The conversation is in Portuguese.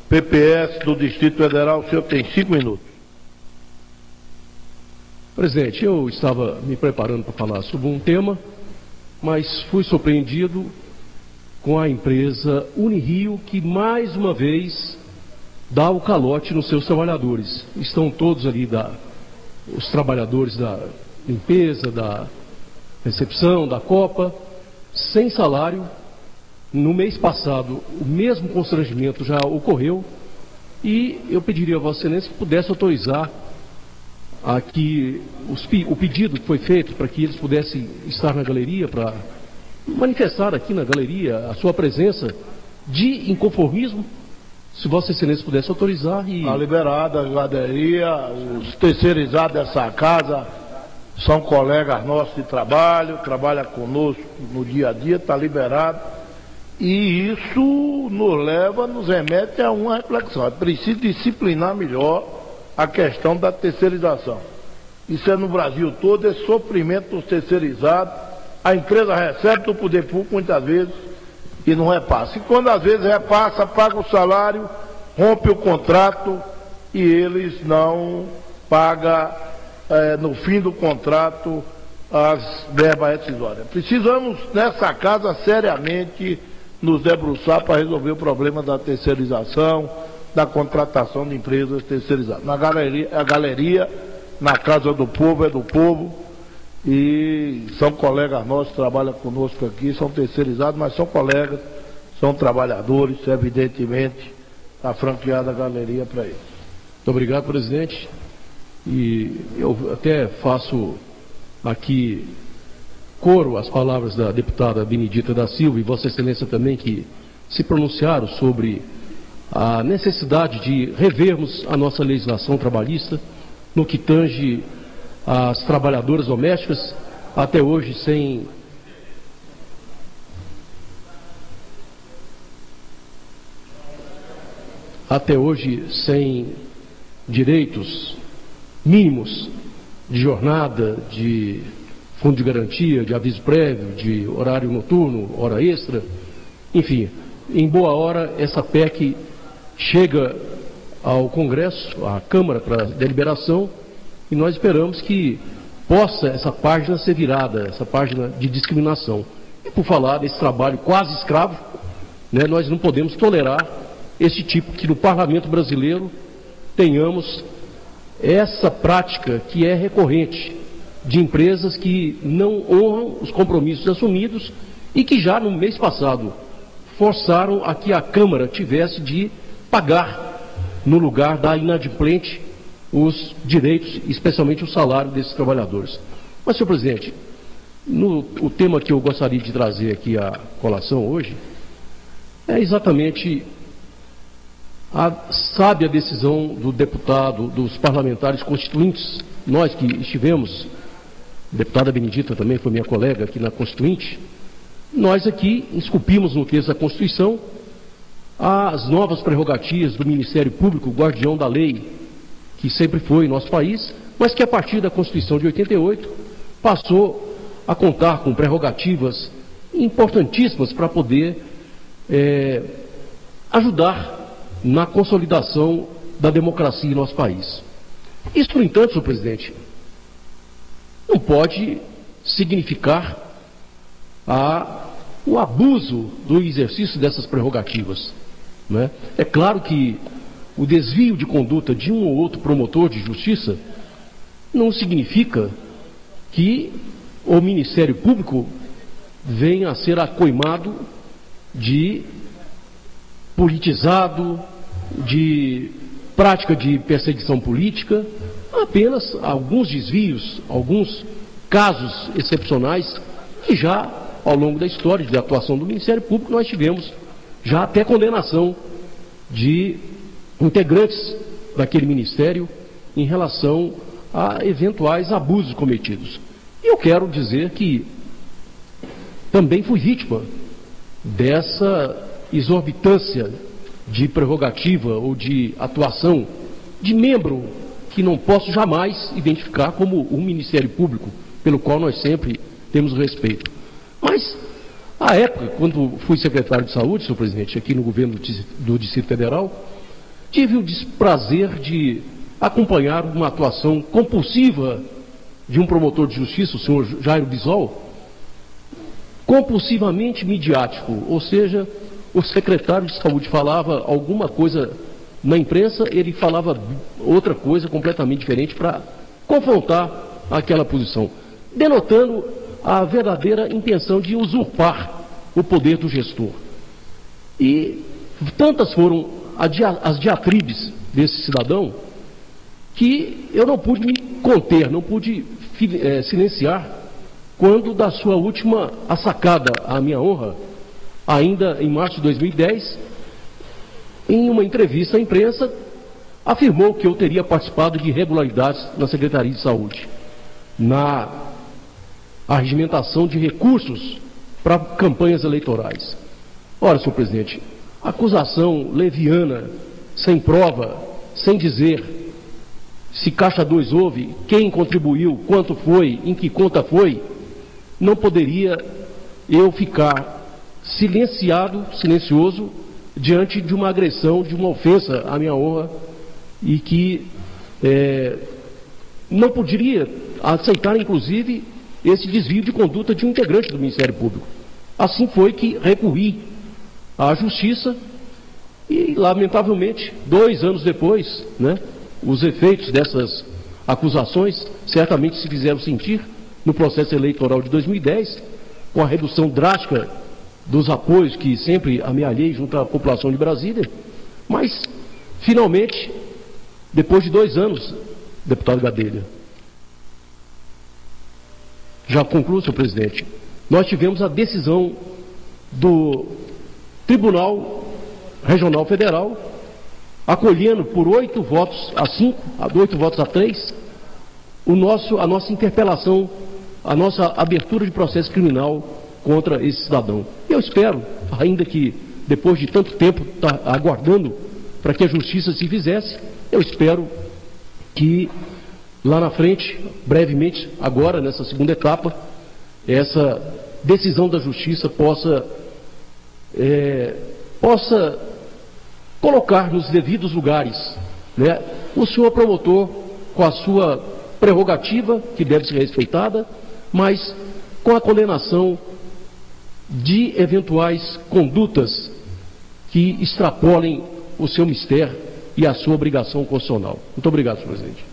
PPS do Distrito Federal, o senhor tem 5 minutos. Presidente, eu estava me preparando para falar sobre um tema, mas fui surpreendido com a empresa Unirio, que mais uma vez dá o calote nos seus trabalhadores. Estão todos ali, os trabalhadores da limpeza, da recepção, da Copa, sem salário. No mês passado, o mesmo constrangimento já ocorreu e eu pediria a Vossa Excelência que pudesse autorizar aqui o pedido que foi feito para que eles pudessem estar na galeria, para manifestar aqui na galeria a sua presença de inconformismo, se Vossa Excelência pudesse autorizar. Está liberada a galeria, os terceirizados dessa casa são colegas nossos de trabalho, trabalham conosco no dia a dia, está liberado. E isso nos remete a uma reflexão. É preciso disciplinar melhor a questão da terceirização. Isso é no Brasil todo, esse sofrimento dos terceirizados. A empresa recebe do poder público muitas vezes e não repassa. E quando às vezes repassa, paga o salário, rompe o contrato e eles não pagam no fim do contrato as verbas rescisórias. Precisamos nessa casa seriamente nos debruçar para resolver o problema da terceirização, da contratação de empresas terceirizadas. A galeria, na Casa do Povo, é do povo, e são colegas nossos que trabalham conosco aqui, são terceirizados, mas são colegas, são trabalhadores, evidentemente, a franqueada galeria para eles. Muito obrigado, presidente. E eu até faço aqui coro as palavras da deputada Benedita da Silva e Vossa Excelência também, que se pronunciaram sobre a necessidade de revermos a nossa legislação trabalhista no que tange às trabalhadoras domésticas, até hoje sem direitos mínimos de jornada, de fundo de garantia, de aviso prévio, de horário noturno, hora extra, enfim, em boa hora essa PEC chega ao Congresso, à Câmara para deliberação, e nós esperamos que possa essa página ser virada, essa página de discriminação. E por falar desse trabalho quase escravo, né, nós não podemos tolerar esse tipo, que no Parlamento brasileiro tenhamos essa prática que é recorrente, de empresas que não honram os compromissos assumidos e que já no mês passado forçaram a que a Câmara tivesse de pagar, no lugar da inadimplente, os direitos, especialmente o salário desses trabalhadores. Mas, senhor presidente, o tema que eu gostaria de trazer aqui à colação hoje é exatamente a sábia decisão do deputado, dos parlamentares constituintes, nós que estivemos, a deputada Benedita também foi minha colega aqui na Constituinte, nós aqui esculpimos no texto da Constituição as novas prerrogativas do Ministério Público, guardião da lei, que sempre foi em nosso país, mas que a partir da Constituição de 88 passou a contar com prerrogativas importantíssimas para poder ajudar na consolidação da democracia em nosso país. Isso, no entanto, senhor presidente, não pode significar o abuso do exercício dessas prerrogativas, né? É claro que o desvio de conduta de um ou outro promotor de justiça não significa que o Ministério Público venha a ser acoimado de politizado, de prática de perseguição política. Apenas alguns desvios, alguns casos excepcionais que já, ao longo da história de atuação do Ministério Público, nós tivemos já até condenação de integrantes daquele Ministério em relação a eventuais abusos cometidos. E eu quero dizer que também fui vítima dessa exorbitância de prerrogativa ou de atuação de membro que não posso jamais identificar como um Ministério Público, pelo qual nós sempre temos respeito. Mas À época, quando fui secretário de Saúde, senhor presidente, aqui no governo do Distrito Federal, tive o desprazer de acompanhar uma atuação compulsiva de um promotor de justiça, o senhor Jairo Bisol, compulsivamente midiático, ou seja, o secretário de Saúde falava alguma coisa na imprensa, ele falava outra coisa completamente diferente para confrontar aquela posição, denotando a verdadeira intenção de usurpar o poder do gestor. E tantas foram as diatribes desse cidadão que eu não pude me conter, não pude silenciar quando da sua última assacada à minha honra, ainda em março de 2010, em uma entrevista à imprensa, afirmou que eu teria participado de irregularidades na Secretaria de Saúde, na arregimentação de recursos para campanhas eleitorais. Ora, senhor presidente, acusação leviana, sem prova, sem dizer se Caixa 2 houve, quem contribuiu, quanto foi, em que conta foi, não poderia eu ficar silencioso, diante de uma agressão, de uma ofensa à minha honra, e que não poderia aceitar, inclusive, esse desvio de conduta de um integrante do Ministério Público. Assim foi que recorri à Justiça e, lamentavelmente, 2 anos depois, os efeitos dessas acusações certamente se fizeram sentir no processo eleitoral de 2010, com a redução drástica dos apoios que sempre amealhei junto à população de Brasília, mas, finalmente, depois de 2 anos, deputado Gadelha, já concluo, senhor presidente, nós tivemos a decisão do Tribunal Regional Federal, acolhendo por 8 votos a 5, 8 votos a 3, a nossa interpelação, a nossa abertura de processo criminal contra esse cidadão. Eu espero, ainda que depois de tanto tempo aguardando para que a justiça se fizesse, eu espero que lá na frente, brevemente, agora, nessa segunda etapa, essa decisão da justiça possa colocar nos devidos lugares, o senhor promotor com a sua prerrogativa, que deve ser respeitada, mas com a condenação de eventuais condutas que extrapolem o seu mistério e a sua obrigação constitucional. Muito obrigado, senhor presidente.